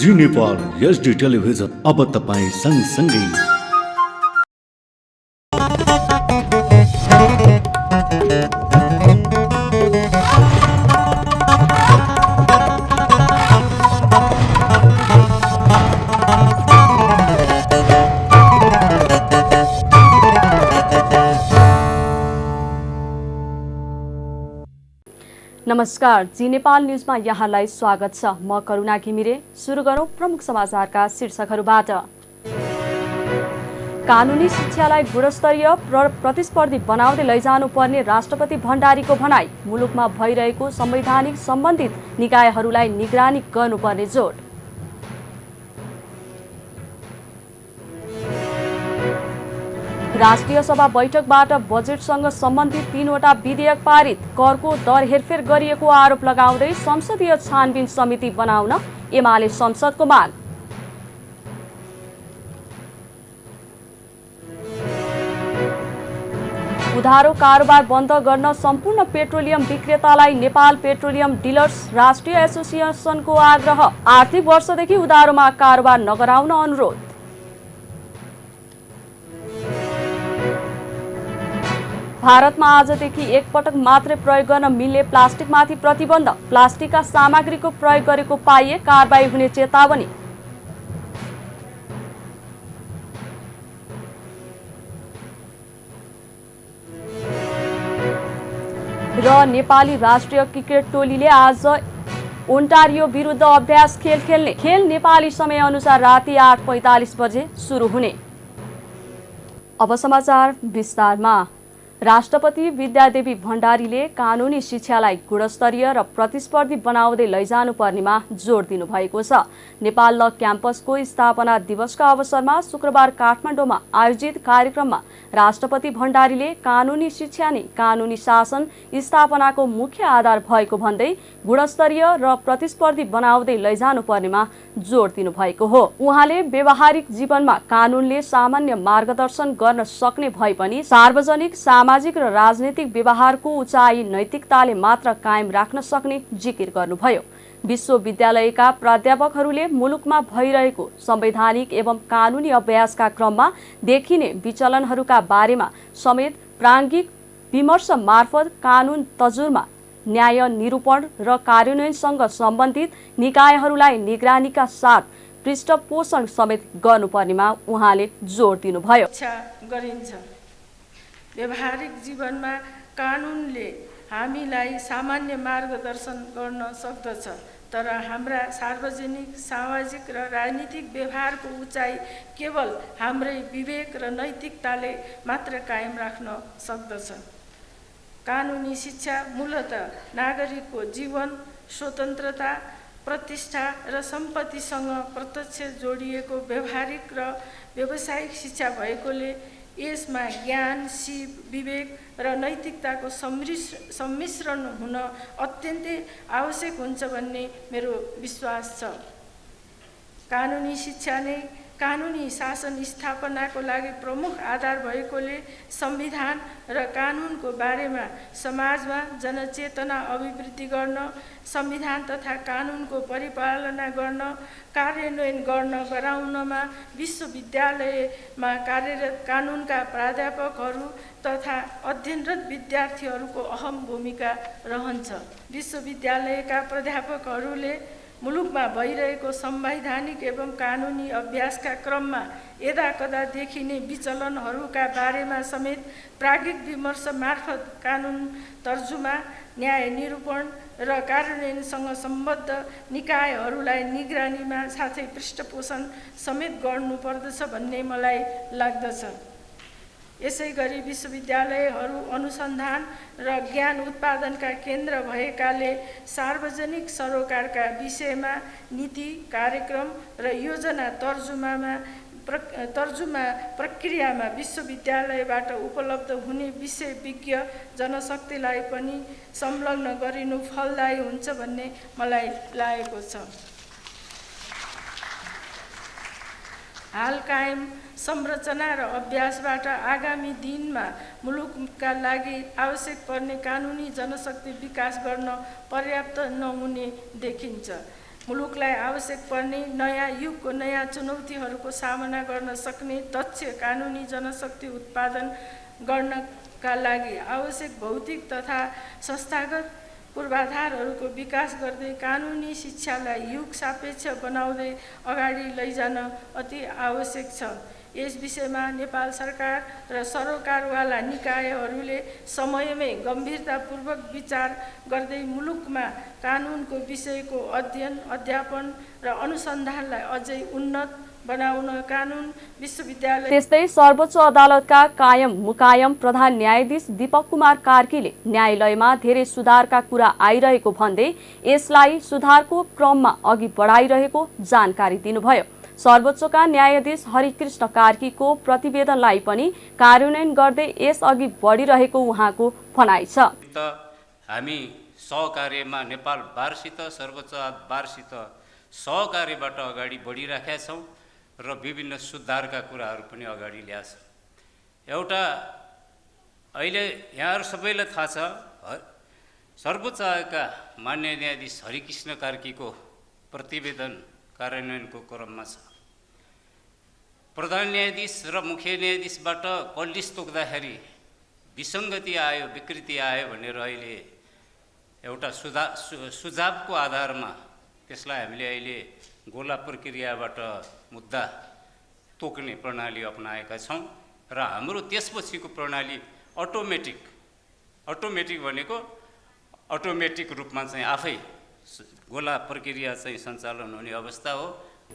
जी Nepal HD television अब तपाईं सँगसँगै। नमस्कार, जी नेपाल न्यूजमा यहाँलाई स्वागत छ। म करुणा घिमिरे। सुरु गरौं प्रमुख समाचारका शीर्षकहरूबाट। कानुनी शिक्षालाई गुणस्तरीय प्रतिस्पर्धी बनाउँदै लैजानुपर्ने राष्ट्रपति भण्डारीको भनाई। मुलुकमा भइरहेको संवैधानिक सम्बन्धित निकायहरूलाई निगरानी गर्नुपर्ने जोड। राष्ट्रिय सभा बैठकबाट बजेटसँग सम्बन्धित 3वटा विधेयक पारित। करको दर हेरफेर गरिएको आरोप लगाउँदै संसदीय छानबिन समिति बनाउन एमाले संसदको माग। उधारो कारोबार बन्द गर्न सम्पूर्ण पेट्रोलियम विक्रेतालाई नेपाल पेट्रोलियम डिलर्स राष्ट्रिय एसोसिएसनको आग्रह। आर्थिक वर्षदेखि उधारोमा कारोबार नगराउन अनुरोध। भारतमा आजदेखि एकपटक मात्रै प्रयोग गर्न मिल्ने प्लास्टिकमाथि प्रतिबन्ध। प्लास्टिकका सामग्रीको प्रयोग गरेको पाइए कारबाही हुने चेतावनी। र नेपाली राष्ट्रिय क्रिकेट टोलीले आज ओन्टारियो विरुद्ध अभ्यास खेल खेल्ने। खेल नेपाली समय अनुसार राति 8:45 बजे सुरु हुने। अब समाचार विस्तारमा। राष्ट्रपति विद्यादेवी भण्डारीले कानुनी शिक्षालाई गुणस्तरीय र प्रतिस्पर्धी बनाउँदै लैजानुपर्नेमा जोड दिनुभएको छ। नेपाल ल क्याम्पसको स्थापना दिवसका अवसरमा शुक्रबार काठमाडौँमा आयोजित कार्यक्रममा राष्ट्रपति भण्डारीले कानुनी शिक्षा नै कानुनी शासन स्थापनाको मुख्य आधार भएको भन्दै गुणस्तरीय र प्रतिस्पर्धी बनाउँदै लैजानुपर्नेमा जोड दिनुभएको हो। उहाँले व्यवहारिक जीवनमा कानुनले सामान्य मार्गदर्शन गर्न सक्ने भए पनि सार्वजनिक सामाजिक र राजनीतिक व्यवहारको उचाइ नैतिकताले मात्र कायम राख्न सक्ने जिकिर गर्नुभयो। विश्वविद्यालयका प्राध्यापकहरूले मुलुकमा भइरहेको संवैधानिक एवं कानुनी अभ्यासका क्रममा देखिने विचलनहरूका बारेमा समेत प्राज्ञिक विमर्श मार्फत कानुन तजुर्मा न्याय निरूपण र कार्यान्वयनसँग सम्बन्धित निकायहरूलाई निगरानीका साथ पृष्ठपोषण समेत गर्नुपर्नेमा उहाँले जोड दिनुभयो। व्यवहारिक जीवनमा कानुनले हामीलाई सामान्य मार्गदर्शन गर्न सक्दछ, तर हाम्रा सार्वजनिक सामाजिक र राजनीतिक व्यवहारको उचाइ केवल हाम्रै विवेक र नैतिकताले मात्र कायम राख्न सक्दछ। कानुनी शिक्षा मूलतः नागरिकको जीवन, स्वतन्त्रता, प्रतिष्ठा र सम्पत्तिसँग प्रत्यक्ष जोडिएको व्यवहारिक र व्यावसायिक शिक्षा भएकोले यसमा ज्ञान, सिप, विवेक र नैतिकताको सम्मिश्रण हुन अत्यन्तै आवश्यक हुन्छ भन्ने मेरो विश्वास छ। कानुनी शिक्षा नै कानुनी शासन स्थापनाको लागि प्रमुख आधार भएकोले संविधान र कानुनको बारेमा समाजमा जनचेतना अभिवृद्धि गर्न, संविधान तथा कानुनको परिपालना गर्न, कार्यान्वयन गराउनमा विश्वविद्यालयमा कार्यरत कानुनका प्राध्यापकहरू तथा अध्ययनरत विद्यार्थीहरूको अहम भूमिका रहन्छ। विश्वविद्यालयका प्राध्यापकहरूले मुलुकमा भइरहेको संवैधानिक एवं कानुनी अभ्यासका क्रममा यदाकदा देखिने विचलनहरूका बारेमा समेत प्राज्ञिक विमर्श मार्फत कानुन तर्जुमा, न्याय निरूपण र कार्यान्वयनसँग सम्बद्ध निकायहरूलाई निगरानीमा साथै पृष्ठपोषण समेत गर्नुपर्दछ भन्ने मलाई लाग्दछ। यसै गरी विश्वविद्यालयहरू अनुसन्धान र ज्ञान उत्पादनका केन्द्र भएकाले सार्वजनिक सरोकारका विषयमा नीति, कार्यक्रम र योजना तर्जुमा प्रक्रियामा विश्वविद्यालयबाट उपलब्ध हुने विषय विज्ञ जनशक्तिलाई पनि संलग्न गरिनु फलदायी हुन्छ भन्ने मलाई लागेको छ। हाल कायम संरचना र अभ्यासबाट आगामी दिनमा मुलुकका लागि आवश्यक पर्ने कानुनी जनशक्ति विकास गर्न पर्याप्त नहुने देखिन्छ। मुलुकलाई आवश्यक पर्ने नयाँ युगको नयाँ चुनौतीहरूको सामना गर्न सक्ने दक्ष कानुनी जनशक्ति उत्पादन गर्नका लागि आवश्यक भौतिक तथा संस्थागत पूर्वाधारहरूको विकास गर्दै कानुनी शिक्षालाई युग सापेक्ष बनाउँदै अगाडि लैजान अति आवश्यक छ। यस विषयमा नेपाल सरकार र सरोकारवाला निकायहरूले समयमै गम्भीरतापूर्वक विचार गर्दै मुलुकमा कानुनको विषयको अध्ययन अध्यापन र अनुसन्धानलाई अझै उन्नत बनाउन कानुन विश्वविद्यालय। त्यस्तै सर्वोच्च अदालतका कायम मुकायम प्रधान न्यायाधीश दीपक कुमार कार्कीले न्यायालयमा धेरै सुधारका कुरा आइरहेको भन्दै यसलाई सुधारको क्रममा अघि बढाइरहेको जानकारी दिनुभयो। सर्वोच्चका न्यायाधीश हरिकृष्ण कार्कीको प्रतिवेदनलाई पनि कार्यान्वयन गर्दै यस अघि बढिरहेको उहाँको भनाइ छ। हामी सहकार्यमा नेपाल बारसित सर्वोच्च बारसित सहकार्यबाट अगाडि बढिराखेका छौँ र विभिन्न सुधारका कुराहरू पनि अगाडि ल्याछ। एउटा अहिले यहाँहरू सबैलाई थाहा छ, सर्वोच्च आयोगका मान्य न्यायाधीश हरिकृष्ण कार्कीको प्रतिवेदन कार्यान्वयनको क्रममा छ। प्रधान न्यायाधीश र मुख्य न्यायाधीशबाट कल्डिस तोक्दाखेरि विसङ्गति आयो, विकृति आयो भनेर अहिले एउटा सुझावको आधारमा त्यसलाई हामीले अहिले गोला प्रक्रियाबाट मुद्दा तोक्ने प्रणाली अपनाएका छौँ र हाम्रो त्यसपछिको प्रणाली अटोमेटिक भनेको अटोमेटिक रूपमा चाहिँ आफै गोला प्रक्रिया चाहिँ सञ्चालन हुने अवस्था हो।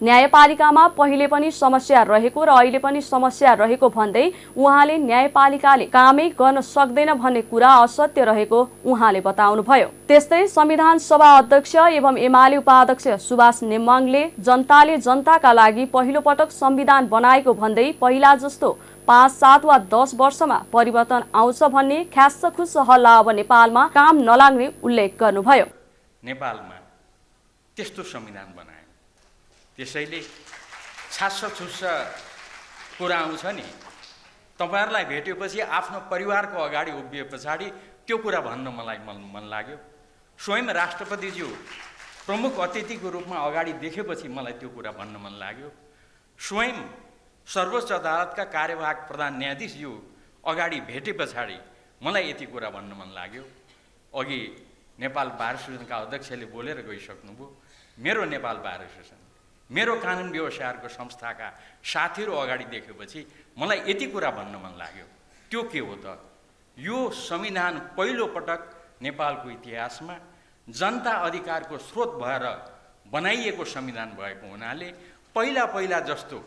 न्यायपालिकामा पहिले पनि समस्या रहेको र अहिले पनि समस्या रहेको भन्दै उहाँले न्यायपालिकाले कामै गर्न सक्दैन भन्ने कुरा असत्य रहेको उहाँले बताउनुभयो। त्यस्तै संविधान सभा अध्यक्ष एवं एमाले उपाध्यक्ष सुभाष नेमाङले जनताले जनताका लागि पहिलो पटक संविधान बनाएको भन्दै पहिला जस्तो 5, 7 वा 10 वर्षमा परिवर्तन आउँछ भन्ने ख्यास्स खुस्स हल्ला अब नेपालमा काम नलाग्ने उल्लेख गर्नुभयो। नेपालमा त्यस्तो संविधान बनायो, त्यसैले छास्स कुरा आउँछ नि, तपाईहरुलाई भेटेपछि आफ्नो परिवारको अगाडि उभिए पछाडि त्यो कुरा भन्न मलाई मन लाग्यो। स्वयं राष्ट्रपतिज्यू प्रमुख अतिथिको रूपमा अगाडि देखेपछि मलाई त्यो कुरा भन्न मन लाग्यो। स्वयं सर्वोच्च अदालतका कार्यवाहक प्रधान न्यायाधीशज्यू अगाडि भेटे पछाडि मलाई यति कुरा भन्न मन लाग्यो। अघि नेपाल बार एसोसिएसनका अध्यक्षले बोलेर गइसक्नुभयो। मेरो नेपाल बार एसोसिएसन, मेरो कानुन व्यवसायहरूको संस्थाका साथीहरू अगाडि देखेपछि मलाई यति कुरा भन्न मन लाग्यो। त्यो के हो त? यो संविधान पहिलो पटक नेपालको इतिहासमा जनता अधिकारको स्रोत भएर बनाइएको संविधान भएको हुनाले पहिला जस्तो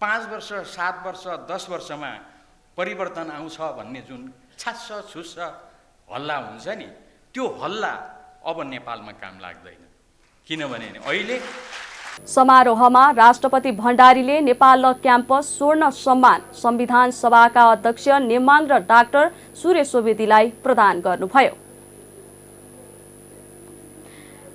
5 वर्ष, 7 वर्ष, 10 वर्षमा परिवर्तन आउँछ भन्ने जुन छास्स छुस्स हल्ला हुन्छ नि, त्यो हल्ला अब नेपालमा काम लाग्दैन। किनभने अहिले समारोहमा राष्ट्रपति भण्डारीले नेपाल ल क्याम्पस स्वर्ण सम्मान संविधान सभाका अध्यक्ष नेमाङ र डाक्टर सुरेश सोवेदीलाई प्रदान गर्नुभयो।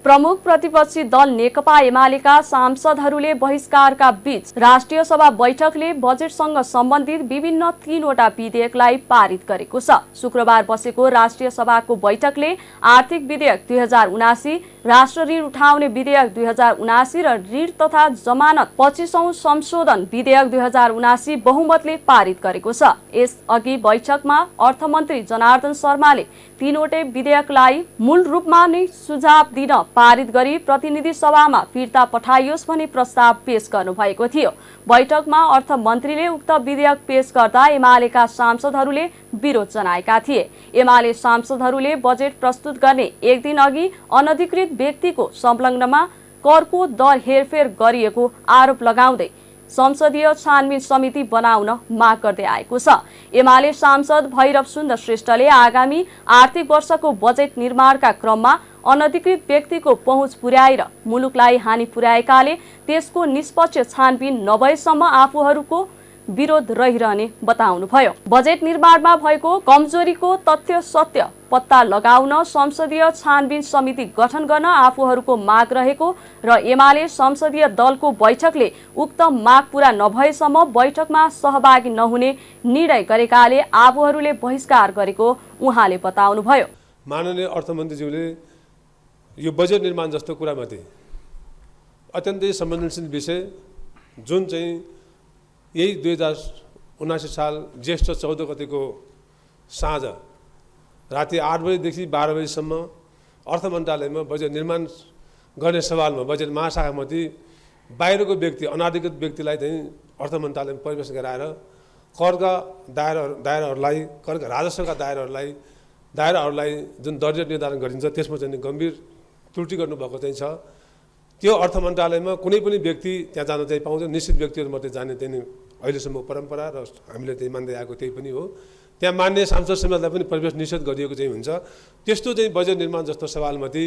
प्रमुख प्रतिपक्षी दल नेकपा एमालेका सांसदहरूले बहिष्कारका बीच राष्ट्रिय सभा बैठकले बजेटसँग सम्बन्धित विभिन्न 3वटा विधेयकलाई पारित गरेको छ। शुक्रबार बसेको राष्ट्रिय सभाको बैठकले आर्थिक विधेयक 2079, राष्ट्र ऋण उठाउने विधेयक 2079 र ऋण तथा जमानत 25औं संशोधन विधेयक 2079 बहुमतले पारित गरेको छ। यसअघि बैठकमा अर्थमन्त्री जनार्दन शर्माले 3वटै विधेयकलाई मूल रूपमा नै सुझाव दिन पारित गरी प्रतिनिधि सभामा फिर्ता पठाइयोस् भनी प्रस्ताव पेश गर्नुभएको थियो। बैठकमा अर्थमन्त्रीले उक्त विधेयक पेश गर्दा एमालेका सांसदहरूले विरोध जनाएका थिए। एमाले सांसदहरूले बजेट प्रस्तुत गर्ने एक दिन अघि अनधिकृत व्यक्तिको संलग्नमा करको दर हेरफेर गरिएको आरोप लगाउँदै संसदीय छानबिन समिति बनाउन माग गर्दै आएको छ। एमाले सांसद भैरव सुन्दर श्रेष्ठले आगामी आर्थिक वर्षको बजेट निर्माणका क्रममा अनधिकृत व्यक्तिको पहुँच पुर्याएर मुलुकलाई हानि पुर्याएकाले त्यसको निष्पक्ष छानबिन नभएसम्म आफूहरूको विरोध रहिरहने बताउनुभयो। बजेट निर्माणमा भएको कमजोरीको तथ्य सत्य पत्ता लगाउन संसदीय छानबिन समिति गठन गर्न आफूहरूको माग रहेको र एमाले संसदीय दलको बैठकले उक्त माग पूरा नभएसम्म बैठकमा सहभागी नहुने निर्णय गरेकाले आफूहरूले बहिष्कार गरेको उहाँले बताउनुभयो। माननीय अर्थमन्त्रीज्यूले यो बजेट निर्माण जस्तो कुरामाथि अत्यन्तै संवेदनशील विषय जुन चाहिँ यही 2079 साल ज्येष्ठ 14 गतेको साँझ राति 8 बजेदेखि 12 बजेसम्म अर्थ मन्त्रालयमा बजेट निर्माण गर्ने सवालमा बजेट महाशाखामध्ये बाहिरको व्यक्ति अनाधिकृत व्यक्तिलाई चाहिँ अर्थ मन्त्रालयमा प्रवेश गराएर करका दायराहरूलाई करका राजस्वका दायराहरूलाई जुन दर्जा निर्धारण गरिन्छ त्यसमा चाहिँ गम्भीर त्रुटि गर्नुभएको चाहिँ छ। त्यो अर्थ मन्त्रालयमा कुनै पनि व्यक्ति त्यहाँ जान चाहिँ पाउँदैन, निश्चित व्यक्तिहरू मात्रै जाने चाहिँ अहिलेसम्म परम्परा र हामीले त्यही मान्दै आएको त्यही पनि हो। त्यहाँ मान्य सांसद समेतलाई पनि प्रवेश निषेध गरिएको चाहिँ हुन्छ। त्यस्तो चाहिँ बजेट निर्माण जस्तो सवालमाथि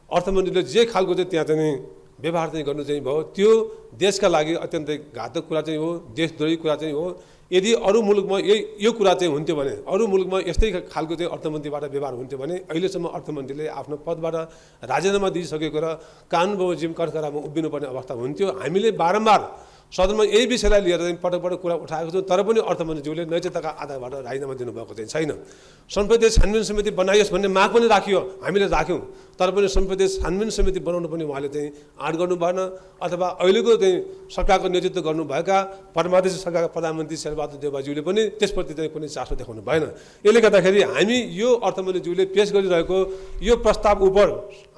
अर्थमन्त्रीले जे खालको चाहिँ त्यहाँ चाहिँ व्यवहार चाहिँ गर्नु चाहिँ भयो त्यो देशका लागि अत्यन्तै घातक कुरा चाहिँ हो, देशद्रोही कुरा चाहिँ हो। यदि अरू मुलुकमा यो कुरा चाहिँ हुन्थ्यो भने, अरू मुलुकमा यस्तै खालको चाहिँ अर्थमन्त्रीबाट व्यवहार हुन्थ्यो भने अहिलेसम्म अर्थमन्त्रीले आफ्नो पदबाट राजीनामा दिइसकेको र कानुन बमोजिम कठघरामा उभिनुपर्ने अवस्था हुन्थ्यो। हामीले बारम्बार सदनमा यही विषयलाई लिएर चाहिँ पटक पटक कुरा उठाएको छौँ, तर पनि अर्थमन्त्रीज्यूले नैतिकताका आधारबाट राजीनामा दिनुभएको चाहिँ छैन। संसदीय छानबिन समिति बनाइयोस् भन्ने माग पनि राखियो, हामीले राख्यौँ, तर पनि संसदीय छानबिन समिति बनाउनु पनि उहाँले चाहिँ आँट गर्नु भएन। अथवा अहिलेको चाहिँ सरकारको नेतृत्व गर्नुभएका परमादेशी सरकारका प्रधानमन्त्री शेरबहादुर देउवाज्यूले पनि त्यसप्रति चाहिँ कुनै चासो देखाउनु भएन। यसले गर्दाखेरि हामी यो अर्थमन्त्रीज्यूले पेश गरिरहेको यो प्रस्ताव उप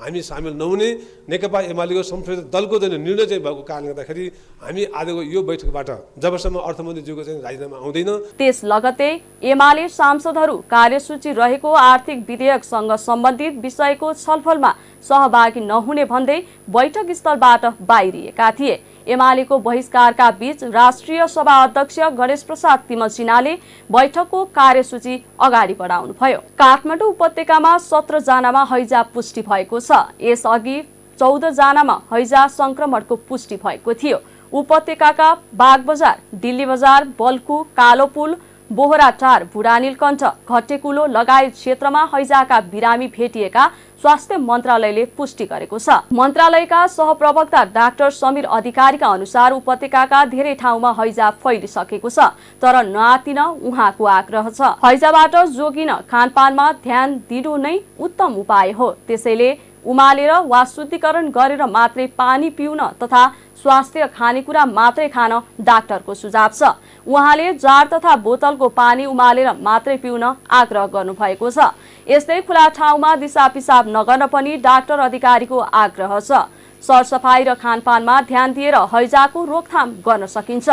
हामी सामेल नहुने नेकपा एमालेको संसदीय दलको चाहिँ निर्णय चाहिँ भएको कारणले गर्दाखेरि हामी आजको यो बैठकबाट जबसम्म अर्थमन्त्रीज्यूको चाहिँ राजीनामा आउँदैन त्यस लगत्तै एमाले सांसदहरू कार्यसूची रहेको आर्थिक विधेयकसँग सम्बन्धित विषयको छलफलमा सहभागी नहुने भन्दै बैठक स्थलबाट बाहिरिएका थिए। एमालेको बहिष्कारका बीच राष्ट्रिय सभा अध्यक्ष गणेश प्रसाद तिमल सिन्हाले बैठकको कार्यसूची अगाडि बढाउनुभयो। काठमाडौँ उपत्यकामा 17 जनामा हैजा पुष्टि भएको छ। यसअघि 14 जनामा हैजा संक्रमणको पुष्टि भएको थियो। उपत्यकाका बागबजार, दिल्ली बजार, बल्खु, कालोपुल, बोहराटार, बुढानीलकण्ठ, घट्टेकुलो लगायत क्षेत्रमा हैजाका बिरामी भेटिएका स्वास्थ्य मन्त्रालयले पुष्टि गरेको छ। मन्त्रालयका सहप्रवक्ता डाक्टर समीर अधिकारीका अनुसार उपत्यकाका धेरै ठाउँमा हैजा फैलिसकेको छ, तर नआतिन उहाँको आग्रह छ। हैजाबाट जोगिन खानपानमा ध्यान दिनु नै उत्तम उपाय हो। त्यसैले उमालेर वा शुद्धिकरण गरेर मात्रै पानी पिउन तथा स्वास्थ्य खानेकुरा मात्रै खान डाक्टरको सुझाव छ। उहाँले जार तथा बोतलको पानी उमालेर मात्रै पिउन आग्रह गर्नुभएको छ। यस्तै खुला ठाउँमा दिसा पिसाब नगर्न पनि डाक्टर अधिकारीको आग्रह छ। सरसफाई र खानपानमा ध्यान दिएर हैजाको रोकथाम गर्न सकिन्छ।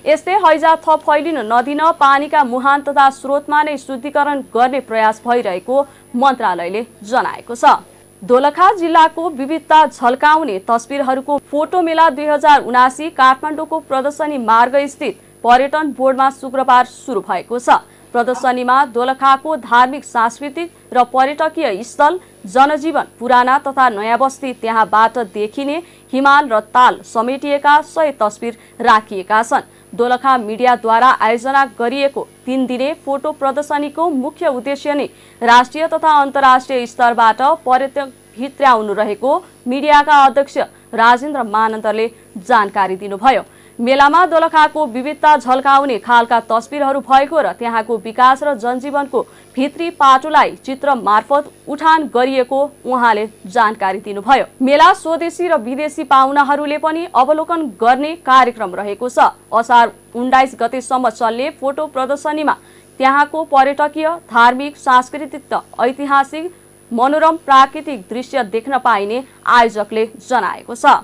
यस्तै हैजा थप फैलिन नदिन पानीका मुहान तथा स्रोतमा नै शुद्धिकरण गर्ने प्रयास भइरहेको मन्त्रालयले जनाएको छ। दोलखा जिल्लाको विविधता झल्काउने तस्बिरहरूको फोटो मेला 2079 काठमाडौँको प्रदर्शनी मार्ग स्थित पर्यटन बोर्डमा शुक्रबार सुरु भएको छ। प्रदर्शनीमा दोलखाको धार्मिक, सांस्कृतिक र पर्यटकीय स्थल, जनजीवन, पुराना तथा नयाँ बस्ती, त्यहाँबाट देखिने हिमाल र ताल समेटिएका 100 तस्बिर राखिएका छन्। दोलखा मिडियाद्वारा आयोजना गरिएको 3 दिने फोटो प्रदर्शनीको मुख्य उद्देश्य नै राष्ट्रिय तथा अन्तर्राष्ट्रिय स्तरबाट पर्यटक भित्र्याउनु रहेको मिडियाका अध्यक्ष राजेन्द्र मानन्दरले जानकारी दिनुभयो। मेलामा दोलखाको विविधता झल्काउने खालका तस्बिरहरू भएको र त्यहाँको विकास र जनजीवनको भित्री पाटोलाई चित्र मार्फत उठान गरिएको उहाँले जानकारी दिनुभयो। मेला स्वदेशी र विदेशी पाहुनाहरूले पनि अवलोकन गर्ने कार्यक्रम रहेको छ। असार 19 गतेसम्म चल्ने फोटो प्रदर्शनीमा त्यहाँको पर्यटकीय, धार्मिक, सांस्कृतिक र ऐतिहासिक मनोरम प्राकृतिक दृश्य देख्न पाइने आयोजकले जनाएको छ।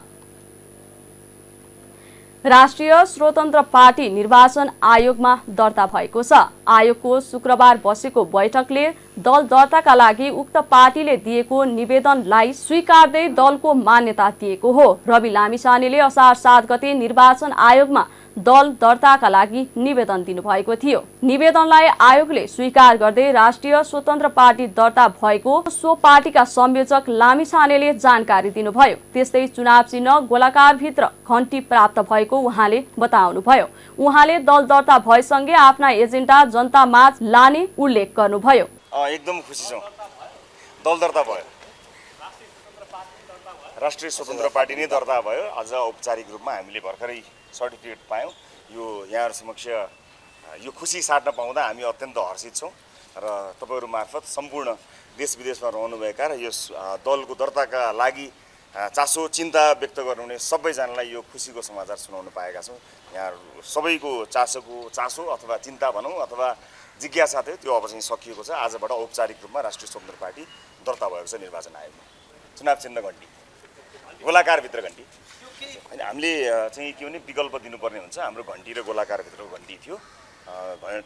राष्ट्रिय स्वतन्त्र पार्टी निर्वाचन आयोगमा दर्ता भएको छ। आयोगको शुक्रबार बसेको बैठकले दल दर्ताका लागि उक्त पार्टीले दिएको निवेदनलाई स्वीकार्दै दलको मान्यता दिएको हो। रवि लामिछानेले असार 7 गते निर्वाचन आयोगमा दल दर्ताका लागि निवेदन दिनुभएको थियो। निवेदनलाई आयोगले स्वीकार गर्दै राष्ट्रिय स्वतन्त्र पार्टी दर्ता भएको सो पार्टीका संयोजक लामिछानेले जानकारी दिनुभयो। त्यस्तै चुनाव चिन्ह गोलाकारभित्र घण्टी प्राप्त भएको उहाँले बताउनुभयो। उहाँले दल दर्ता भएसँगै आफ्ना एजेन्डा जनतामाझ लाने उल्लेख गर्नुभयो। एकदम खुसी छौँ, दल दर्ता भयो, राष्ट्रिय स्वतन्त्र पार्टी नै दर्ता भयो। अझ औपचारिक रूपमा हामीले भर्खरै सर्टिफिकेट पायौँ। यो यहाँहरू समक्ष यो खुसी साट्न पाउँदा हामी अत्यन्त हर्षित छौँ र तपाईँहरू मार्फत सम्पूर्ण देश विदेशमा रहनुभएका र यस दलको दर्ताका लागि चासो चिन्ता व्यक्त गर्नुहुने सबैजनालाई यो खुसीको समाचार सुनाउन पाएका छौँ। यहाँ सबैको चासो अथवा चिन्ता भनौँ अथवा जिज्ञासा थियो, त्यो अब चाहिँ सकिएको छ। आजबाट औपचारिक रूपमा राष्ट्रिय स्वतन्त्र पार्टी दर्ता भएको छ निर्वाचन आयोगमा। चुनाव चिन्ह घन्टी, गोलाकारभित्र घन्टी होइन, हामीले चाहिँ के भने विकल्प दिनुपर्ने हुन्छ। हाम्रो घन्टी र गोलाकारभित्रको घन्टी थियो,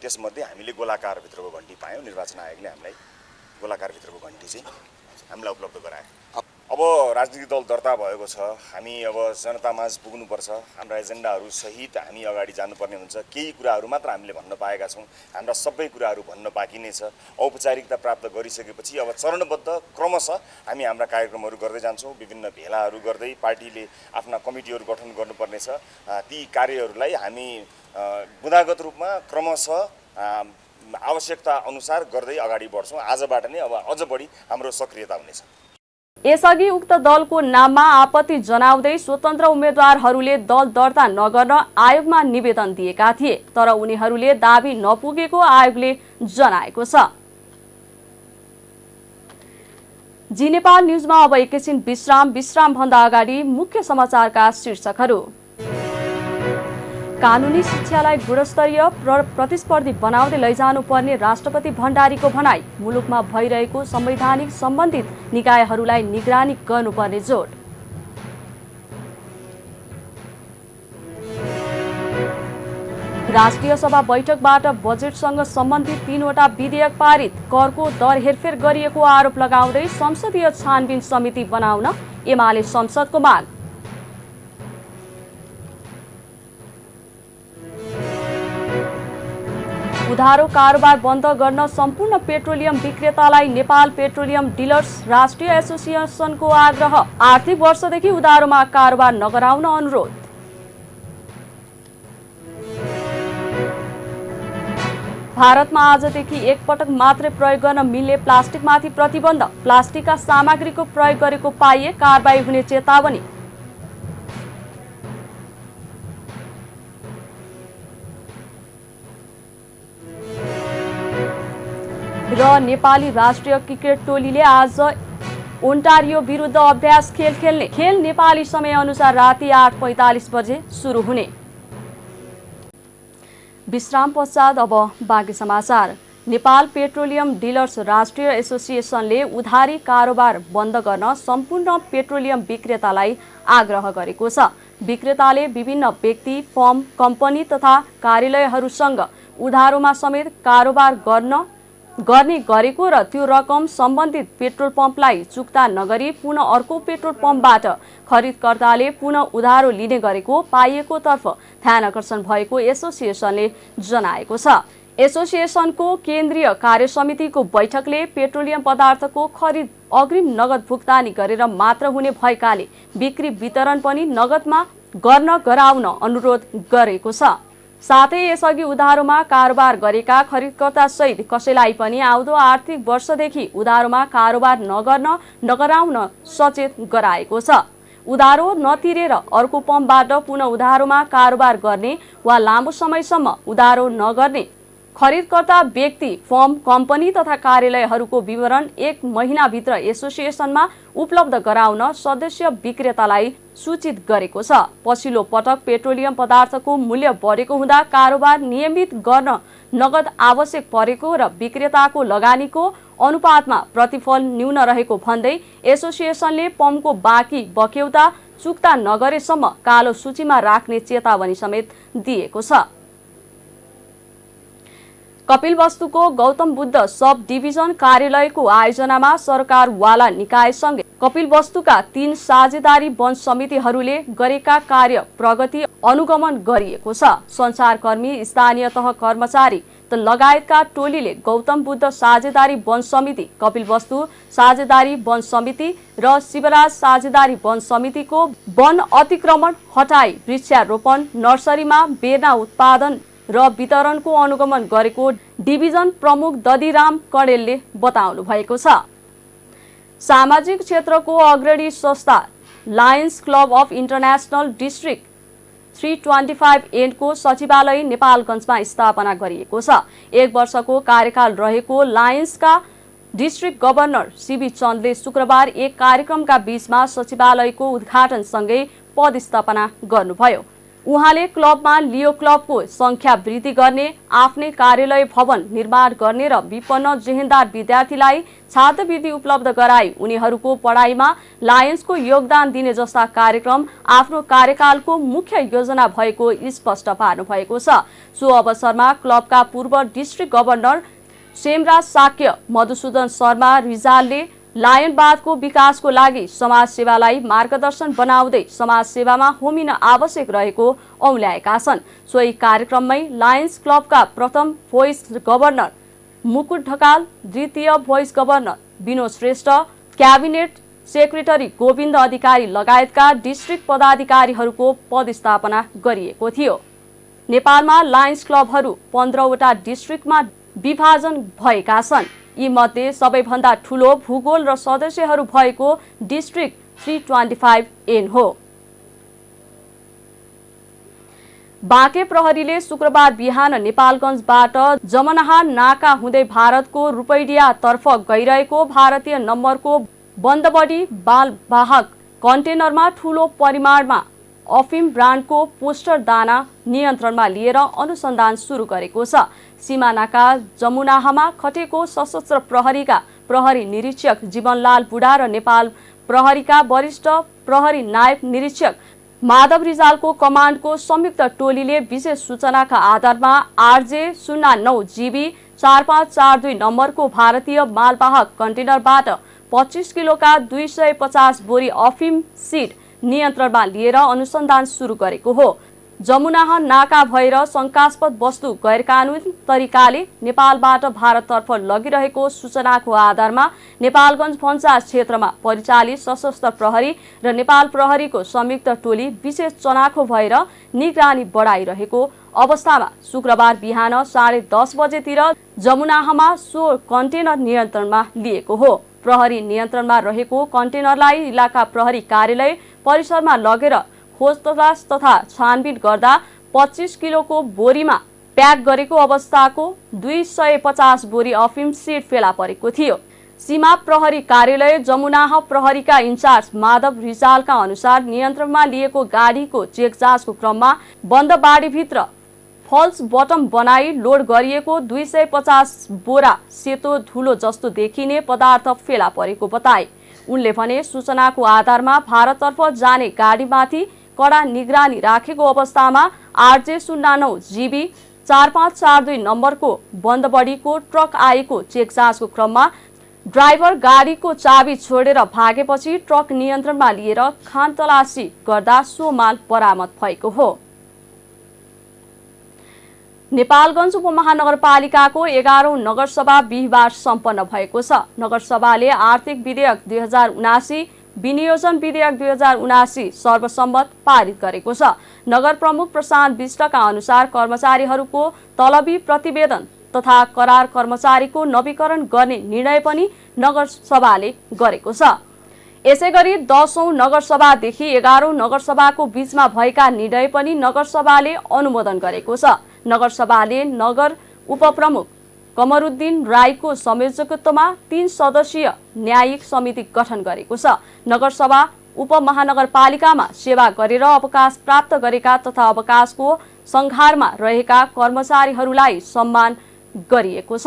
त्यसमध्ये हामीले गोलाकारभित्रको घन्टी पायौँ। निर्वाचन आयोगले हामीलाई गोलाकारभित्रको घन्टी चाहिँ हामीलाई उपलब्ध गरायो। अब राजनीतिक दल दर्ता भएको छ, हामी अब जनतामाझ पुग्नुपर्छ, हाम्रा एजेन्डाहरू सहित हामी अगाडि जानुपर्ने हुन्छ। केही कुराहरू मात्र हामीले भन्न पाएका छौँ, हाम्रा सबै कुराहरू भन्न बाँकी नै छ। औपचारिकता प्राप्त गरिसकेपछि अब चरणबद्ध क्रमशः हामी हाम्रा कार्यक्रमहरू गर्दै जान्छौँ। विभिन्न भेलाहरू गर्दै पार्टीले आफ्ना कमिटीहरू गठन गर्नुपर्नेछ। ती कार्यहरूलाई हामी गुणागत रूपमा क्रमशः आवश्यकता अनुसार गर्दै अगाडि बढ्छौँ। आजबाट नै अब अझ बढी हाम्रो सक्रियता हुनेछ। यसअघि उक्त दलको नाममा आपत्ति जनाउँदै स्वतन्त्र उम्मेद्वारहरूले दल दर्ता नगर्न आयोगमा निवेदन दिएका थिए, तर उनीहरूले दाबी नपुगेको आयोगले जनाएको छ। जी नेपाल न्युजमा अब एकैछिन विश्राम भन्दा अगाडि मुख्य समाचारका शीर्षकहरू। कानुनी शिक्षालाई गुणस्तरीय प्रतिस्पर्धी बनाउँदै लैजानुपर्ने राष्ट्रपति भण्डारीको भनाई। मुलुकमा भइरहेको संवैधानिक सम्बन्धित निकायहरूलाई निगरानी गर्नुपर्ने जोड। राष्ट्रिय सभा बैठकबाट बजेटसँग सम्बन्धित 3वटा विधेयक पारित। करको दर हेरफेर गरिएको आरोप लगाउँदै संसदीय छानबिन समिति बनाउन एमाले संसदको माग। उधारो कारोबार बन्द गर्न सम्पूर्ण पेट्रोलियम विक्रेतालाई नेपाल पेट्रोलियम डिलर्स राष्ट्रिय एसोसिएसनको आग्रह। आर्थिक वर्षदेखि उधारोमा कारोबार नगराउन अनुरोध। भारतमा आजदेखि एकपटक मात्रै प्रयोग गर्न मिल्ने प्लास्टिकमाथि प्रतिबन्ध। प्लास्टिकका सामग्रीको प्रयोग गरेको पाइए कारबाही हुने चेतावनी। र नेपाली राष्ट्रिय क्रिकेट टोलीले आज ओन्टारियो विरुद्ध अभ्यास खेल खेल्ने। खेल नेपाली समय अनुसार राति 8:45 बजे सुरु हुने। विश्राम पश्चात अब बाँकी समाचार। नेपाल पेट्रोलियम डिलर्स राष्ट्रिय एसोसिएसनले उधारी कारोबार बन्द गर्न सम्पूर्ण पेट्रोलियम विक्रेतालाई आग्रह गरेको छ। विक्रेताले विभिन्न व्यक्ति, फर्म, कम्पनी तथा कार्यालयहरूसँग उधारोमा समेत कारोबार गर्ने गरेको र त्यो रकम सम्बन्धित पेट्रोल पम्पलाई चुक्ता नगरी पुनः अर्को पेट्रोल पम्पबाट खरिदकर्ताले पुनः उधारो लिने गरेको पाइएको तर्फ ध्यान आकर्षण भएको एसोसिएसनले जनाएको छ। एसोसिएसनको केन्द्रीय कार्यसमितिको बैठकले पेट्रोलियम पदार्थको खरिद अग्रिम नगद भुक्तानी गरेर मात्र हुने भएकाले बिक्री वितरण पनि नगदमा गराउन अनुरोध गरेको छ। साथै यसअघि उधारोमा कारोबार गरेका खरिदकर्ता सहित कसैलाई पनि आउँदो आर्थिक वर्षदेखि उधारोमा कारोबार नगराउन सचेत गराएको छ। उधारो नतिरेर अर्को पम्पबाट पुनः उधारोमा कारोबार गर्ने वा लामो समयसम्म उधारो नगर्ने खरिदकर्ता व्यक्ति, फर्म, कम्पनी तथा कार्यालयहरूको विवरण 1 महिनाभित्र एसोसिएसनमा उपलब्ध गराउन सदस्य विक्रेतालाई सूचित गरेको छ। पछिल्लो पटक पेट्रोलियम पदार्थको मूल्य बढेको हुँदा कारोबार नियमित गर्न नगद आवश्यक परेको र विक्रेताको लगानीको अनुपातमा प्रतिफल न्यून रहेको भन्दै एसोसिएसनले पम्पको बाँकी बक्यौता चुक्ता नगरेसम्म कालो सूचीमा राख्ने चेतावनी समेत दिएको छ। कपिलवस्तुको गौतम बुद्ध सब डिभिजन कार्यालयको आयोजनामा सरकारवाला निकायसँगै कपिलवस्तुका 3 साझेदारी वन समितिहरूले गरेका कार्य प्रगति अनुगमन गरिएको छ। सञ्चारकर्मी, स्थानीय तह कर्मचारी लगायतका टोलीले गौतम बुद्ध साझेदारी वन समिति, कपिलवस्तु साझेदारी वन समिति र शिवराज साझेदारी वन समितिको वन अतिक्रमण हटाई वृक्षारोपण, नर्सरीमा बेर्ना उत्पादन र वितरणको अनुगमन गरेको डिभिजन प्रमुख दधिराम कणेलले बताउनु भएको छ। सामाजिक क्षेत्रको अग्रणी संस्था Lions Club of International District 325 एन्डको सचिवालय नेपालगञ्जमा स्थापना गरिएको छ। 1 वर्षको कार्यकाल रहेको लायन्सका डिस्ट्रिक्ट गभर्नर सीबी चन्दले शुक्रबार एक कार्यक्रमका बीचमा सचिवालयको उद्घाटनसँगै पदस्थापना गर्नुभयो। उहाँले क्लबमा लियो क्लबको संख्या वृद्धि गर्ने, आफ्नै कार्यालय भवन निर्माण गर्ने र विपन्न जेहेन्दार विद्यार्थीलाई छात्रवृत्ति उपलब्ध गराई उनीहरूको पढाइमा लायन्सको योगदान दिने जस्ता कार्यक्रम आफ्नो कार्यकालको मुख्य योजना भएको स्पष्ट पार्नुभएको छ। सो अवसरमा क्लबका पूर्व डिस्ट्रिक्ट गभर्नर सेमराज साक्य, मधुसूदन शर्मा रिजालले लायनवादको विकासको लागि समाजसेवालाई मार्गदर्शन बनाउँदै समाजसेवामा होमिन आवश्यक रहेको औल्याएका छन्। सोही कार्यक्रममै लायन्स क्लबका प्रथम भोइस गभर्नर मुकुट ढकाल, द्वितीय vice governor Binod Shrestha, cabinet secretary Gobinda Adhikari लगायतका डिस्ट्रिक्ट पदाधिकारीहरूको पदस्थापना गरिएको थियो। नेपालमा लायन्स क्लबहरू 15वटा डिस्ट्रिक्टमा विभाजन भएका छन्। यी मध्ये सबैभन्दा ठूलो भूगोल र सदस्यहरू भएको डिस्ट्रिक्ट 325N हो। बाँके प्रहरीले शुक्रबार बिहान नेपालगञ्जबाट जमनाहा नाका हुँदै भारतको रूपैडिया तर्फ गइरहेको भारतीय नम्बरको बन्दबडी मालवाहक कन्टेनरमा ठूलो परिमाणमा अफिम ब्रान्डको पोस्टर दाना नियन्त्रणमा लिएर अनुसन्धान सुरु गरेको छ। सीमानाका जमुनाहामा खटेको सशस्त्र प्रहरीका प्रहरी निरीक्षक जीवनलाल बुढा र नेपाल प्रहरीका वरिष्ठ प्रहरी नायब निरीक्षक माधव रिजालको कमान्डको संयुक्त टोलीले विशेष सूचनाका आधारमा RJ09 GB 4542 नम्बरको भारतीय मालवाहक कन्टेनरबाट 25 किलोका 250 बोरी अफिम सिड नियन्त्रणमा लिएर अनुसन्धान सुरु गरेको हो। जमुनाह नाका भएर शंकास्पद वस्तु गैरकानूनी तरिकाले नेपालबाट भारततर्फ लगिरहेको सूचनाको आधारमा नेपालगञ्ज भन्सार क्षेत्रमा परिचालित सशस्त्र प्रहरी र नेपाल प्रहरीको संयुक्त टोली विशेष चनाखो भएर निगरानी बढाइरहेको अवस्थामा शुक्रबार बिहान 10:30 बजेतिर जमुनाहमा सो कन्टेनर नियन्त्रणमा लिएको हो। प्रहरी नियन्त्रणमा रहेको कन्टेनरलाई इलाका प्रहरी कार्यालय परिसरमा लगेर खोजतलास तथा छानबिन गर्दा 25 किलोको बोरीमा प्याक गरेको अवस्थाको 250 बोरी अफिम सिड फेला परेको थियो। सीमा प्रहरी कार्यालय जमुनाह प्रहरीका इन्चार्ज माधव रिजालका अनुसार नियन्त्रणमा लिएको गाडीको चेक जाँचको क्रममा बन्द बाडीभित्र फल्स बटम बनाई लोड गरिएको 250 बोरा सेतो धुलो जस्तो देखिने पदार्थ फेला परेको बताए। उनले भने सूचनाको आधारमा भारततर्फ जाने गाडीमाथि कडा निगरानी राखेको अवस्थामा RJ09 GB 4542 नम्बरको बन्दबडीको ट्रक आएको चेक जाँचको क्रममा ड्राइभर गाडीको चाबी छोडेर भागेपछि ट्रक नियन्त्रणमा लिएर खानतलासी गर्दा सो माल बरामद भएको हो। नेपालगञ्ज उपमहानगरपालिकाको 11औं नगरसभा बिहिबार सम्पन्न भएको छ। नगरसभाले आर्थिक विधेयक 2079, विनियोजन विधेयक 2079 सर्वसम्मत पारित गरेको छ। नगर प्रमुख प्रशान्त विष्टका अनुसार कर्मचारीहरूको तलबी प्रतिवेदन तथा करार कर्मचारीको नवीकरण गर्ने निर्णय पनि नगरसभाले गरेको छ। यसैगरी 10औं नगरसभादेखि 11औं नगरसभाको बीचमा भएका निर्णय पनि नगरसभाले अनुमोदन गरेको छ। नगरसभाले नगर उपप्रमुख कमरुद्दिन राईको संयोजकत्वमा 3 सदस्यीय न्यायिक समिति गठन गरेको छ। नगरसभा उपमहानगरपालिकामा सेवा गरेर अवकाश प्राप्त गरेका तथा अवकाशको संघारमा रहेका कर्मचारीहरूलाई सम्मान गरिएको छ।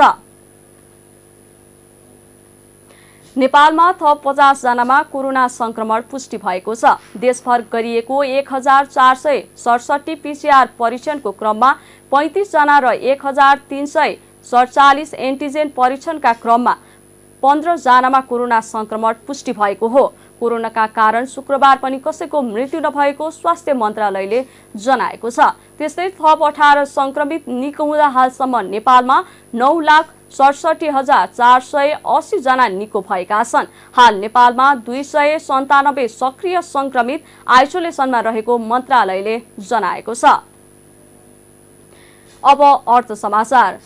नेपालमा थप 50 जनामा कोरोना संक्रमण पुष्टि भएको छ। देशभर गरिएको 1467 PCR परीक्षणको क्रममा 35 जना र 1347 एन्टिजेन परीक्षणका क्रममा 15 जनामा कोरोना संक्रमण पुष्टि भएको हो। कोरोनाका कारण शुक्रबार पनि कसैको मृत्यु नभएको स्वास्थ्य मन्त्रालयले जनाएको छ। त्यस्तै थप 18 संक्रमित निको हुँदा हालसम्म नेपालमा 9,67,480 जना निको भएका छन्। हाल नेपालमा 297 सक्रिय संक्रमित आइसोलेसनमा रहेको मन्त्रालयले जनाएको छ। अब अर्थ समाचार।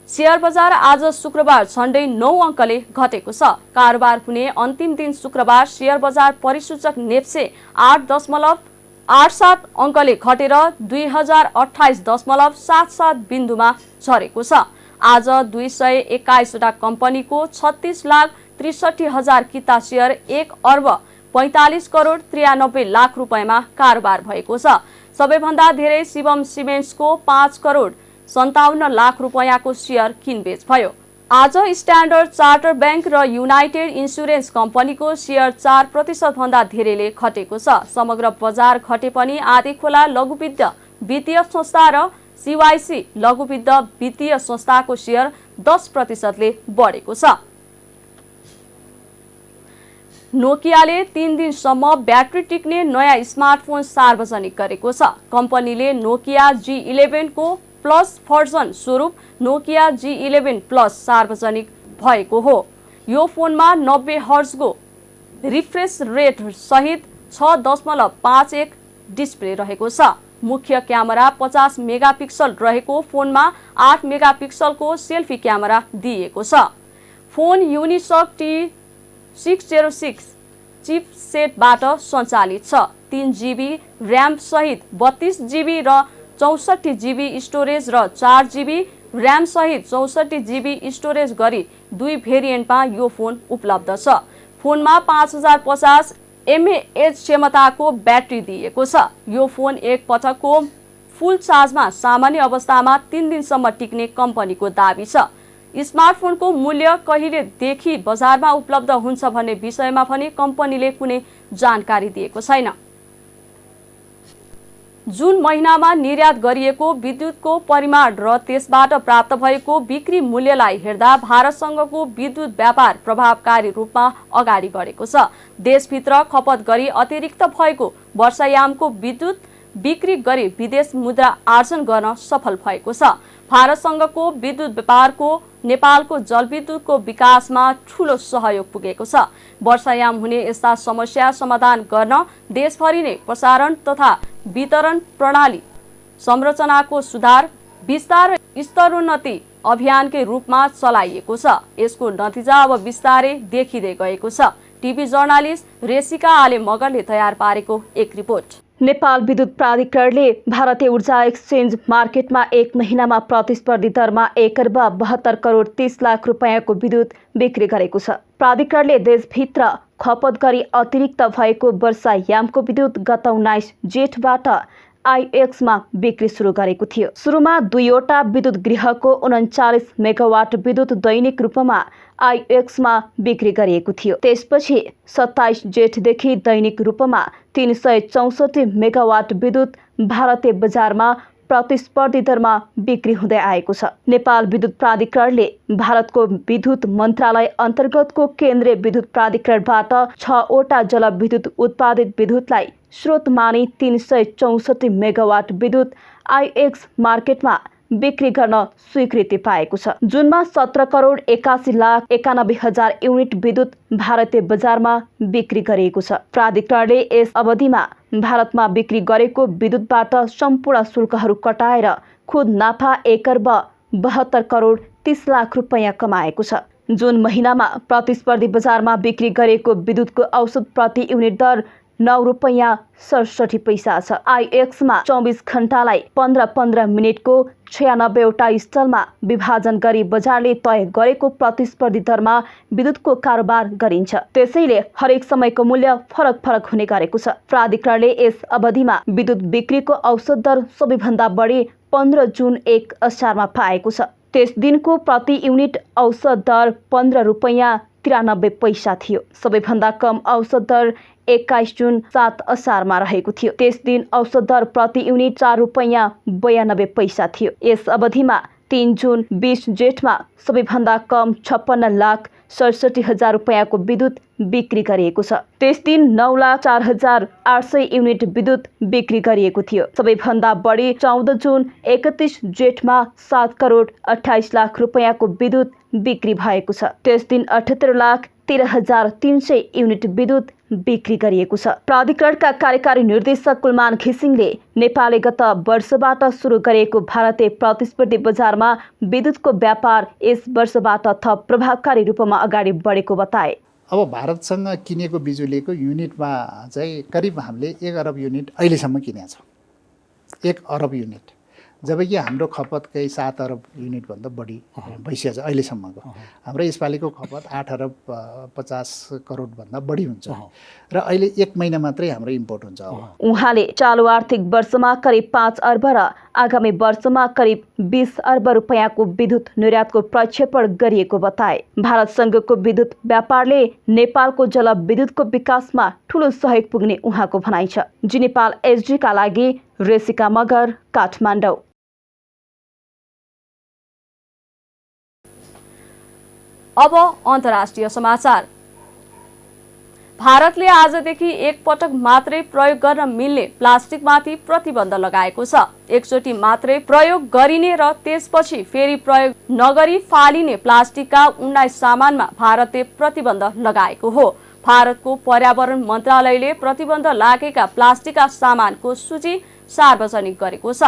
शेयर बजार आज शुक्रबार झण्डै 9 अङ्कले घटेको छ। कारोबार हुने अन्तिम दिन शुक्रबार शेयर बजार परिसूचक नेप्से 8.87 अङ्कले घटेर 2028.77 बिन्दुमा झरेको छ। आज 221वटा कम्पनीको 36,63,000 किता सेयर 1,45,93,00,000 रुपैयाँमा कारोबार भएको छ। सबैभन्दा धेरै शिवम सिमेन्ट्सको 5,57,00,000 रुपैयाँको सेयर किनबेच भयो। आज स्ट्यान्डर्ड चार्टर बैंक र युनाइटेड इन्सुरेन्स कम्पनीको सेयर 4% भन्दा धेरैले घटेको छ। समग्र बजार घटे पनि आँधीखोला लघुवित्त वित्तीय संस्था र CYC लघुवित्त वित्तीय संस्थाको सेयर 10%ले बढेको छ। नोकियाले 3 दिनसम्म ब्याट्री टिक्ने नयाँ स्मार्टफोन सार्वजनिक गरेको छ। कम्पनीले नोकिया G11 को प्लस भर्जन स्वरूप नोकिया G11 प्लस सार्वजनिक भएको हो। यो फोनमा 90 हर्जको रिफ्रेश रेट सहित 6.51 डिस्प्ले रहेको छ। मुख्य क्यामेरा 50 मेगापिक्सल रहेको फोनमा 8 मेगापिक्सलको सेल्फी क्यामेरा दिएको छ। फोन युनिसक T606 चिपसेटबाट सञ्चालित छ। 3 GB र्याम सहित 32 GB र 64 GB स्टोरेज र 4 GB र्याम सहित 64 GB स्टोरेज गरी 2 भेरिएन्टमा यो फोन उपलब्ध छ। फोनमा 5050 mAh क्षमताको ब्याट्री दिएको छ। यो फोन एक पटकको फुल चार्जमा सामान्य अवस्थामा 3 दिनसम्म टिक्ने कम्पनीको दाबी छ। स्मार्टफोनको मूल्य कहिलेदेखि बजारमा उपलब्ध हुन्छ भन्ने विषयमा पनि कम्पनीले कुनै जानकारी दिएको छैन। जुन महिनामा निर्यात गरिएको विद्युतको परिमाण र त्यसबाट प्राप्त भएको बिक्री मूल्यलाई हेर्दा भारतसँगको विद्युत व्यापार प्रभावकारी रूपमा अगाडि बढेको छ। देशभित्र खपत गरी अतिरिक्त भएको वर्षायामको विद्युत बिक्री गरी विदेश मुद्रा आर्जन गर्न सफल भएको छ। भारतसँगको विद्युत व्यापारको नेपालको जलविद्युतको विकासमा ठूलो सहयोग पुगेको छ। वर्षायाम हुने यस्ता समस्या समाधान गर्न देशभरि नै प्रसारण तथा वितरण प्रणाली संरचनाको सुधार विस्तार र स्तरोन्नति अभियानकै रूपमा चलाइएको छ। यसको नतिजा अब विस्तारै देखिँदै गएको छ। टिभी जर्नालिस्ट रेसिका आले मगरले तयार पारेको एक रिपोर्ट। नेपाल विद्युत प्राधिकरणले भारतीय ऊर्जा एक्सचेन्ज मार्केटमा एक महिनामा प्रतिस्पर्धी दरमा 1,72,30,00,000 रुपैयाँको विद्युत बिक्री गरेको छ। प्राधिकरणले देशभित्र खपत गरी अतिरिक्त भएको वर्षायामको विद्युत गत 19 जेठबाट आईएक्समा बिक्री सुरु गरेको थियो। सुरुमा 2वटा विद्युत गृहको 39 मेगावाट विद्युत दैनिक रूपमा आईएक्समा बिक्री गरिएको थियो। त्यसपछि 27 जेठदेखि दैनिक रूपमा 364 मेगावाट विद्युत भारतीय बजारमा प्रतिस्पर्धी दरमा बिक्री हुँदै आएको छ। नेपाल विद्युत प्राधिकरणले भारतको विद्युत मन्त्रालय अन्तर्गतको केन्द्रीय विद्युत प्राधिकरणबाट 6वटा जलविद्युत उत्पादित विद्युतलाई स्रोत मानी 364 मेगावाट विद्युत आईएक्स मार्केटमा बिक्री गर्न स्वीकृति पाएको छ। जुनमा 17,81,91,000 युनिट विद्युत भारतीय बजारमा बिक्री गरिएको छ। प्राधिकरणले यस अवधिमा भारतमा बिक्री गरेको विद्युतबाट सम्पूर्ण शुल्कहरू कटाएर खुद नाफा 1,72,30,00,000 रुपैयाँ कमाएको छ। जुन महिनामा प्रतिस्पर्धी बजारमा बिक्री गरेको विद्युतको औसत प्रति युनिट दर 9 रुपैयाँ 67 पैसा छ। आईएक्समा 24 घण्टालाई 15-15 मिनटको 96वटा स्थलमा विभाजन गरी बजारले तय गरेको प्रतिस्पर्धी दरमा विद्युतको कारोबार गरिन्छ। त्यसैले हरेक समयको मूल्य फरक हुने गरेको छ। प्राधिकरणले यस अवधिमा विद्युत बिक्रीको औसत दर सबैभन्दा बढी 15 जुन 1 असारमा पाएको छ। त्यस दिनको प्रति युनिट औसत दर 15 रुपैयाँ 93 पैसा थियो। सबैभन्दा कम औसत दर 21 जुन 7 असारमा रहेको थियो। त्यस दिन औसत दर प्रति युनिट 4 रुपैयाँ 92 पैसा थियो। यस अवधिमा 3 जुन 20 जेठमा सबैभन्दा कम 56,67,000 रुपैयाँको विद्युत बिक्री गरिएको छ। त्यस दिन 9,04,800 युनिट विद्युत बिक्री गरिएको थियो। सबैभन्दा बढी 14 जुन 31 जेठमा 7,28,00,000 रुपैयाँको विद्युत बिक्री भएको छ। त्यस दिन 78,13,300 युनिट विद्युत बिक्री गरिएको छ। प्राधिकरणका कार्यकारी निर्देशक कुलमान घिसिङले नेपालले गत वर्षबाट सुरु गरेको भारतीय प्रतिस्पर्धी बजारमा विद्युतको व्यापार यस वर्षबाट थप प्रभावकारी रूपमा अगाडि बढेको बताए। अब भारतसँग किनेको बिजुलीको युनिटमा चाहिँ करिब हामीले 1 अरब युनिट अहिलेसम्म किनेका छौँ। 1 अरब युनिट जबकि हाम्रो खपत केही 7 अरब युनिटभन्दा बढी भइसकेको छ अहिलेसम्मको। हाम्रो यसपालिको खपत 8 अरब 50 करोडभन्दा बढी हुन्छ र अहिले 1 महिना मात्रै हाम्रो इम्पोर्ट हुन्छ। उहाँले चालु आर्थिक वर्षमा करिब 5 अर्ब र आगामी वर्षमा करिब 20 अर्ब रुपैयाँको विद्युत निर्यातको प्रक्षेपण गरिएको बताए। भारतसँगको विद्युत व्यापारले नेपालको जलविद्युतको विकासमा ठूलो सहयोग पुग्ने उहाँको भनाइ छ। जी नेपाल एसडी का लागि रेसिका मगर, काठमाडौँ। अब अन्तर्राष्ट्रिय समाचार। भारतले आजदेखि एकपटक मात्रै प्रयोग गर्न मिल्ने प्लास्टिकमाथि प्रतिबन्ध लगाएको छ। एकचोटि मात्रै प्रयोग गरिने र त्यसपछि फेरि प्रयोग नगरी फालिने प्लास्टिकका 19 सामानमा भारतले प्रतिबन्ध लगाएको हो। भारतको पर्यावरण मन्त्रालयले प्रतिबन्ध लागेका प्लास्टिकका सामानको सूची सार्वजनिक गरेको छ।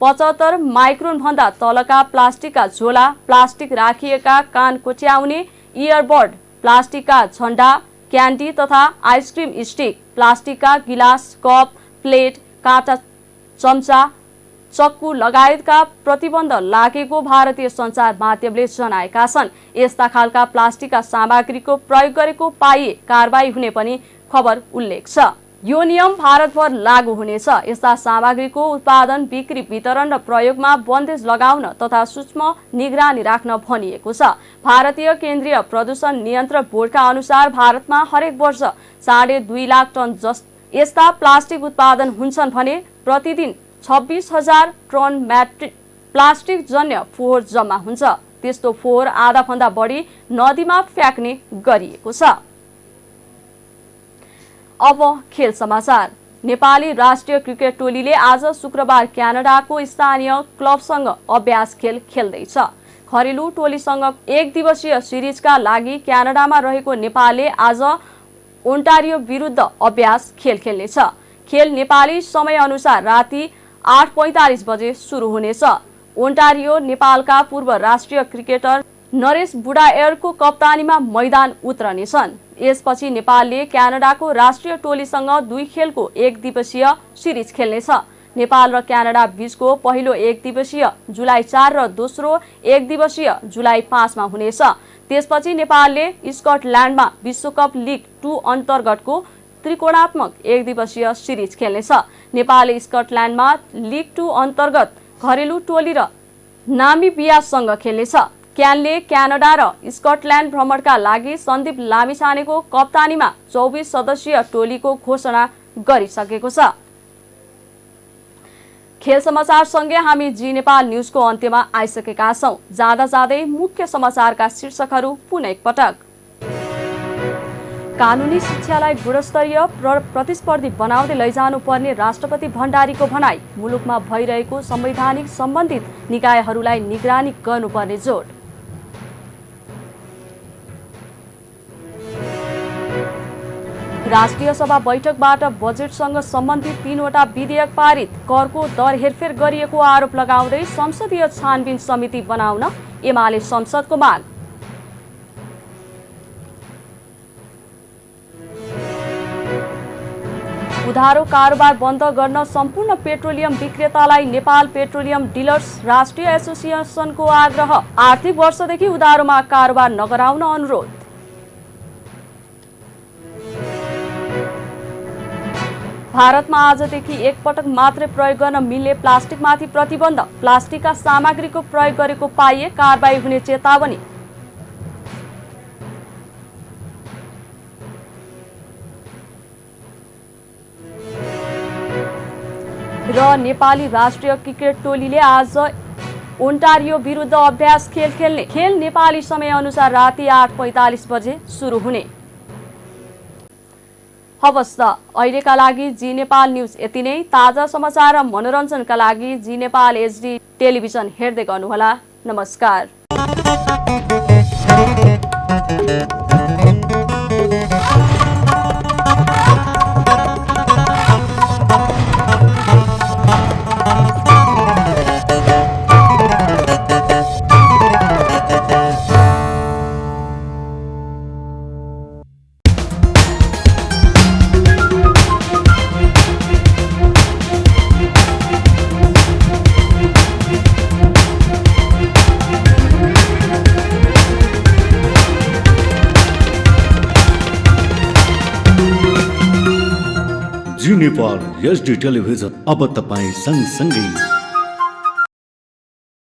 75 माइक्रोन भन्दा तलका प्लास्टिकका झोला, प्लास्टिक राखिएका कान कोट्याउने इयरबड, प्लास्टिकका झण्डा, क्यान्डी तथा आइसक्रिम स्टिक, प्लास्टिकका गिलास, कप, प्लेट, काँटा चम्चा, चक्कु लगायतका प्रतिबन्ध लागेको भारतीय सञ्चार माध्यमले जनाएका छन्। यस्ता खालका प्लास्टिकका सामग्रीको प्रयोग गरेको पाइए कारबाही हुने पनि खबर उल्लेख छ। यो नियम भारतभर लागू हुनेछ। यस्ता सामग्रीको उत्पादन, बिक्री, वितरण र प्रयोगमा बन्देज लगाउन तथा सूक्ष्म निगरानी राख्न भनिएको छ। भारतीय केन्द्रीय प्रदूषण नियन्त्रण बोर्डका अनुसार भारतमा हरेक वर्ष 2.5 लाख टन यस्ता प्लास्टिक उत्पादन हुन्छन् भने प्रतिदिन 26,000 टन प्लास्टिक जन्य फोहोर जम्मा हुन्छ। त्यस्तो फोहोर आधाभन्दा बढी नदीमा फ्याँक्ने गरिएको छ। अब खेल समाचार। नेपाली राष्ट्रिय क्रिकेट टोलीले आज शुक्रबार क्यानाडाको स्थानीय क्लबसँग अभ्यास खेल खेल्दैछ। घरेलु टोलीसँग 1 दिवसीय सिरिजका लागि क्यानाडामा रहेको नेपालले आज ओन्टारियो विरुद्ध अभ्यास खेल खेल्नेछ। खेल नेपाली समय अनुसार राति 8:45 बजे सुरु हुनेछ। ओन्टारियो नेपालका पूर्व राष्ट्रिय क्रिकेटर नरेश बुढायरको कप्तानीमा मैदान उत्रनेछन्। यसपछि नेपालले क्यानाडाको राष्ट्रिय टोलीसँग 2 खेलको 1 दिवसीय सिरिज खेल्नेछ। नेपाल र क्यानाडा बीचको पहिलो 1 दिवसीय जुलाई 4 र दोस्रो 1 दिवसीय जुलाई 5 मा हुनेछ। त्यसपछि नेपालले स्कटल्यान्डमा विश्वकप लिग 2 अन्तर्गतको त्रिकोणात्मक 1 दिवसीय सिरिज खेल्नेछ। नेपालले स्कटल्यान्डमा लिग 2 अन्तर्गत घरेलु टोली र नामिबियासँग खेल्नेछ। क्यानले क्यानाडा र स्कटल्यान्ड भ्रमणका लागि सन्दीप लामिछानेको कप्तानीमा 24 सदस्यीय टोलीको घोषणा गरिसकेको छ। खेल समाचार सँगै हामी जी नेपाल न्यूजको अन्त्यमा आइसकेका छौं। जाँदा जाँदै मुख्य समाचारका शीर्षकहरू पुनः एकपटक। कानुनी शिक्षालाई गुणस्तरीय प्रतिस्पर्धी बनाउँदै लैजानुपर्ने राष्ट्रपति भण्डारीको भनाई। मुलुकमा भइरहेको संवैधानिक सम्बन्धित निकायहरूलाई निगरानी गर्नुपर्ने जोड। राष्ट्रिय सभा बैठकबाट बजेटसँग सम्बन्धित 3वटा विधेयक पारित। करको दर हेरफेर गरिएको आरोप लगाउँदै संसदीय छानबिन समिति बनाउन एमाले संसदको माग। उधारो कारोबार बन्द गर्न सम्पूर्ण पेट्रोलियम विक्रेतालाई नेपाल पेट्रोलियम डिलर्स राष्ट्रिय एसोसिएसनको आग्रह। आर्थिक वर्षदेखि उधारोमा कारोबार नगराउन अनुरोध। भारतमा आजदेखि एकपटक मात्रै प्रयोग गर्न मिल्ने प्लास्टिकमाथि प्रतिबन्ध। प्लास्टिकका सामग्रीको प्रयोग गरेको पाइए कारबाही हुने चेतावनी। र नेपाली राष्ट्रिय क्रिकेट टोलीले आज ओन्टारियो विरुद्ध अभ्यास खेल खेल्ने। खेल नेपाली समय अनुसार राति 8:45 बजे सुरु हुने। हवस् त अहिलेका लागि जी नेपाल न्यूज यति नै। ताजा समाचार र मनोरञ्जनका लागि जी नेपाल एचडी टेलिभिजन हेर्दै गर्नुहोला। नमस्कार। नेपाल HD टेलिभिजन अब तपाईँ सँगसँगै